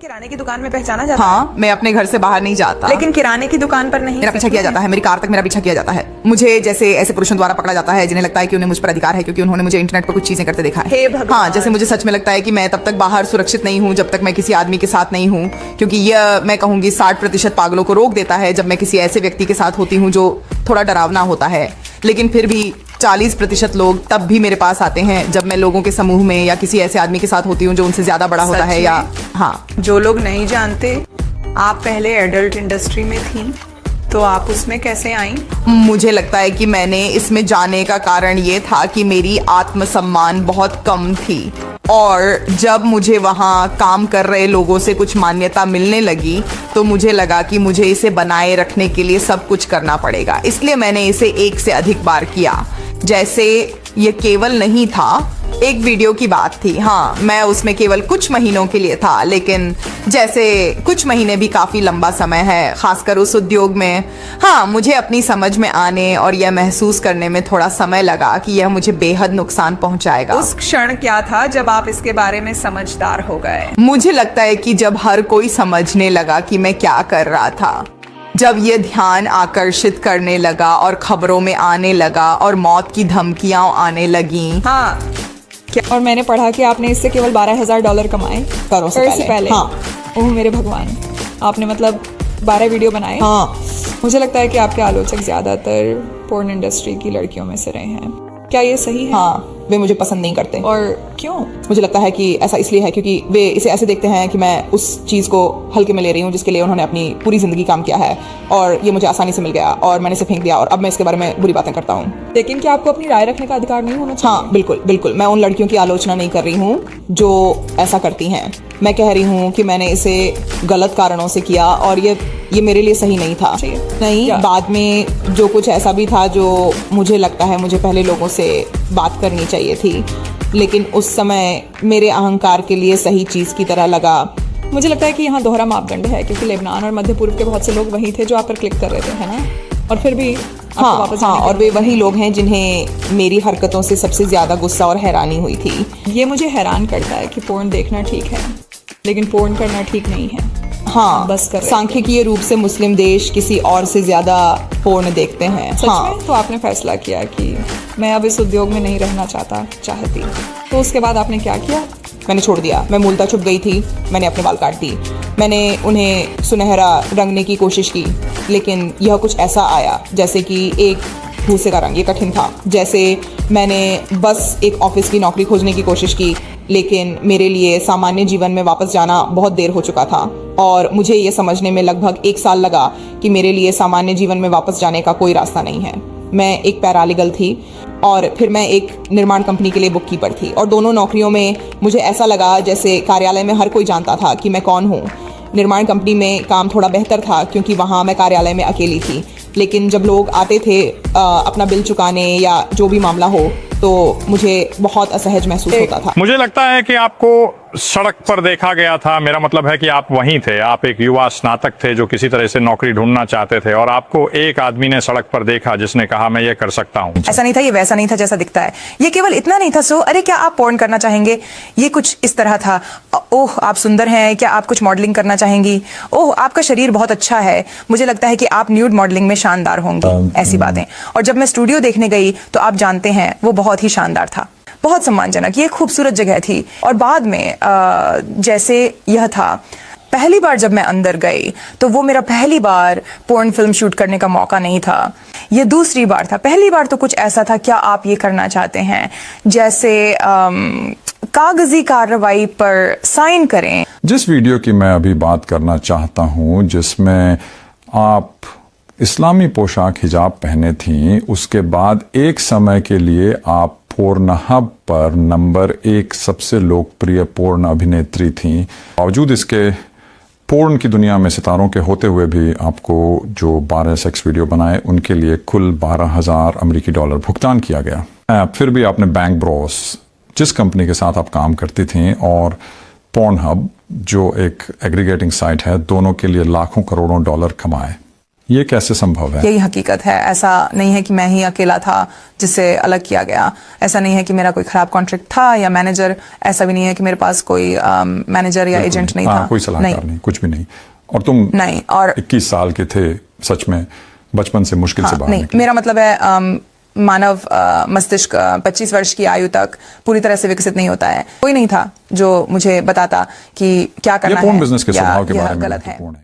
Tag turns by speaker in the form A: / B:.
A: किराने की दुकान में पहचाना जाता है?
B: हाँ, मैं अपने घर से बाहर नहीं जाता।
A: लेकिन किराने की दुकान पर नहीं?
B: मेरा पीछा किया जाता है, मेरी कार तक मेरा पीछा किया जाता है। मुझे जैसे ऐसे पुरुषों द्वारा पकड़ा जाता है जिन्हें लगता है कि उन्हें मुझ पर अधिकार है क्योंकि उन्होंने मुझे इंटरनेट पर कुछ चीजें करते देखा है। हाँ, जैसे मुझे सच में लगता है कि मैं तब तक बाहर सुरक्षित नहीं हूँ जब तक मैं किसी आदमी के साथ नहीं हूँ, क्योंकि यह मैं कहूँगी 60% पागलों को रोक देता है जब मैं किसी ऐसे व्यक्ति के साथ होती हूँ जो थोड़ा डरावना होता है। लेकिन फिर भी 40% लोग तब भी मेरे पास आते हैं जब मैं लोगों के समूह में या किसी ऐसे आदमी के साथ होती हूँ जो उनसे ज्यादा बड़ा होता है। या हाँ,
A: जो लोग नहीं जानते, आप पहले एडल्ट इंडस्ट्री में थी, तो आप उसमें कैसे आई?
B: मुझे लगता है कि मैंने इसमें जाने का कारण ये था कि मेरी आत्मसम्मान बहुत कम थी और जब मुझे वहाँ काम कर रहे लोगों से कुछ मान्यता मिलने लगी तो मुझे लगा कि मुझे इसे बनाए रखने के लिए सब कुछ करना पड़ेगा। इसलिए मैंने इसे एक से अधिक बार किया। जैसे ये केवल नहीं था एक वीडियो की बात थी, हाँ, मैं उसमें केवल कुछ महीनों के लिए था, लेकिन जैसे कुछ महीने भी काफ़ी लंबा समय है, खासकर उस उद्योग में। हाँ, मुझे अपनी समझ में आने और यह महसूस करने में थोड़ा समय लगा कि यह मुझे बेहद नुकसान पहुंचाएगा।
A: उस क्षण क्या था जब आप इसके बारे में समझदार हो गए?
B: मुझे लगता है कि जब हर कोई समझने लगा कि मैं क्या कर रहा था, जब ये ध्यान आकर्षित करने लगा और खबरों में आने लगा और मौत की धमकियां आने लगी।
A: हाँ,
C: और मैंने पढ़ा कि आपने इससे केवल $12,000 कमाए
B: करों से
C: पहले।
B: हाँ।
C: ओह मेरे भगवान, आपने मतलब 12 वीडियो बनाए।
B: हाँ।
C: मुझे लगता है कि आपके आलोचक ज्यादातर पोर्न इंडस्ट्री की लड़कियों में से रहे हैं, क्या ये सही है?
B: हाँ, वे मुझे पसंद नहीं करते।
C: और क्यों?
B: मुझे लगता है कि ऐसा इसलिए है क्योंकि वे इसे ऐसे देखते हैं कि मैं उस चीज़ को हल्के में ले रही हूँ जिसके लिए उन्होंने अपनी पूरी जिंदगी काम किया है और ये मुझे आसानी से मिल गया और मैंने इसे फेंक दिया और अब मैं इसके बारे में बुरी बातें करता हूँ।
C: लेकिन क्या आपको अपनी राय रखने का अधिकार नहीं होना चाहिए?
B: हाँ, बिल्कुल बिल्कुल, मैं उन लड़कियों की आलोचना नहीं कर रही हूँ जो ऐसा करती हैं। मैं कह रही हूँ कि मैंने इसे गलत कारणों से किया और ये मेरे लिए सही नहीं था। नहीं, बाद में जो कुछ ऐसा भी था जो मुझे लगता है मुझे पहले लोगों से बात करनी चाहिए थी, लेकिन उस समय मेरे अहंकार के लिए सही चीज़ की तरह लगा।
C: मुझे लगता है कि यहाँ दोहरा मापदंड है क्योंकि लेबनान और मध्य पूर्व के बहुत से लोग वही थे जो आप पर क्लिक कर रहे थे, है ना? और फिर भी
B: हाँ,
C: वापस
B: हाँ, और वे वही लोग हैं जिन्हें मेरी हरकतों से सबसे ज़्यादा गुस्सा और हैरानी हुई थी।
C: ये मुझे हैरान करता है कि पोर्न देखना ठीक है लेकिन पोर्न करना ठीक नहीं है।
B: हाँ,
C: बस कर
B: सांख्यिकीय रूप से मुस्लिम देश किसी और से ज्यादा पोर्न देखते हैं।
C: सच में? तो आपने फैसला किया कि मैं अब इस उद्योग में नहीं रहना चाहती, तो उसके बाद आपने क्या किया?
B: मैंने छोड़ दिया। मैं मूलतः छुप गई थी, मैंने अपने बाल काट दिए, मैंने उन्हें सुनहरा रंगने की कोशिश की, लेकिन यह कुछ ऐसा आया जैसे कि एक भूसे का रंग। ये कठिन था। जैसे मैंने बस एक ऑफिस की नौकरी खोजने की कोशिश की, लेकिन मेरे लिए सामान्य जीवन में वापस जाना बहुत देर हो चुका था और मुझे ये समझने में लगभग 1 साल लगा कि मेरे लिए सामान्य जीवन में वापस जाने का कोई रास्ता नहीं है। मैं एक पैरालीगल थी और फिर मैं एक निर्माण कंपनी के लिए बुक कीपर थी और दोनों नौकरियों में मुझे ऐसा लगा जैसे कार्यालय में हर कोई जानता था कि मैं कौन हूँ। निर्माण कंपनी में काम थोड़ा बेहतर था क्योंकि वहाँ मैं कार्यालय में अकेली थी, लेकिन जब लोग आते थे अपना बिल चुकाने या जो भी मामला हो तो मुझे बहुत असहज महसूस होता था।
D: मुझे लगता है कि आपको सड़क पर देखा गया था, मेरा मतलब है कि आप वहीं थे, आप एक युवा स्नातक थे जो किसी तरह से नौकरी ढूंढना चाहते थे और आपको एक आदमी ने सड़क पर देखा जिसने कहा मैं ये कर सकता हूँ।
A: ऐसा नहीं था, ये वैसा नहीं था जैसा दिखता है। ये केवल इतना नहीं था, सो अरे क्या आप पोर्न करना चाहेंगे, ये कुछ इस तरह था। ओह आप सुंदर हैं, क्या आप कुछ मॉडलिंग करना चाहेंगी, ओह आपका शरीर बहुत अच्छा है, मुझे लगता है कि आप न्यूड मॉडलिंग में शानदार होंगी, ऐसी बातें। और जब मैं स्टूडियो देखने गई तो आप जानते हैं वो बहुत ही शानदार था, बहुत सम्मानजनक, ये खूबसूरत जगह थी। और बाद में जैसे यह था, पहली बार जब मैं अंदर गई तो वो मेरा पहली बार पोर्न फिल्म शूट करने का मौका नहीं था, ये दूसरी बार था। पहली बार तो कुछ ऐसा था, क्या आप ये करना चाहते हैं, जैसे कागजी कार्रवाई पर साइन करें।
E: जिस वीडियो की मैं अभी बात करना चाहता हूँ जिसमें आप इस्लामी पोशाक हिजाब पहने थी, उसके बाद एक समय के लिए आप पोर्नहब पर नंबर 1 सबसे लोकप्रिय पोर्न अभिनेत्री थी। बावजूद इसके पोर्न की दुनिया में सितारों के होते हुए भी आपको जो 12 सेक्स वीडियो बनाए उनके लिए कुल $12,000 भुगतान किया गया। फिर भी आपने बैंक ब्रोस जिस कंपनी के साथ आप काम करती थी और पोर्नहब जो एक एग्रीगेटिंग साइट है, दोनों के लिए लाखों करोड़ों डॉलर कमाए। ये कैसे संभव है?
A: यही हकीकत है। ऐसा नहीं है कि मैं ही अकेला था जिससे अलग किया गया। ऐसा नहीं है कि मेरा कोई खराब कॉन्ट्रैक्ट था या मैनेजर। ऐसा भी नहीं है कि मेरे पास कोई मैनेजर या एजेंट नहीं था।
E: कोई सलाहकार नहीं, कुछ भी नहीं। और तुम
A: नहीं, और
E: 21 साल के थे, सच में बचपन से मुश्किल से बाहर
A: नहीं,
E: निकले।
A: मेरा मतलब है मानव मस्तिष्क 25 वर्ष की आयु तक पूरी तरह से विकसित नहीं होता है। कोई नहीं था जो मुझे बताता कि क्या करना
E: ये
A: है
E: बिजनेस के
A: या
E: स्वभाव के
A: यह
E: बारे में
A: गलत है।
E: महत्वपूर्ण है।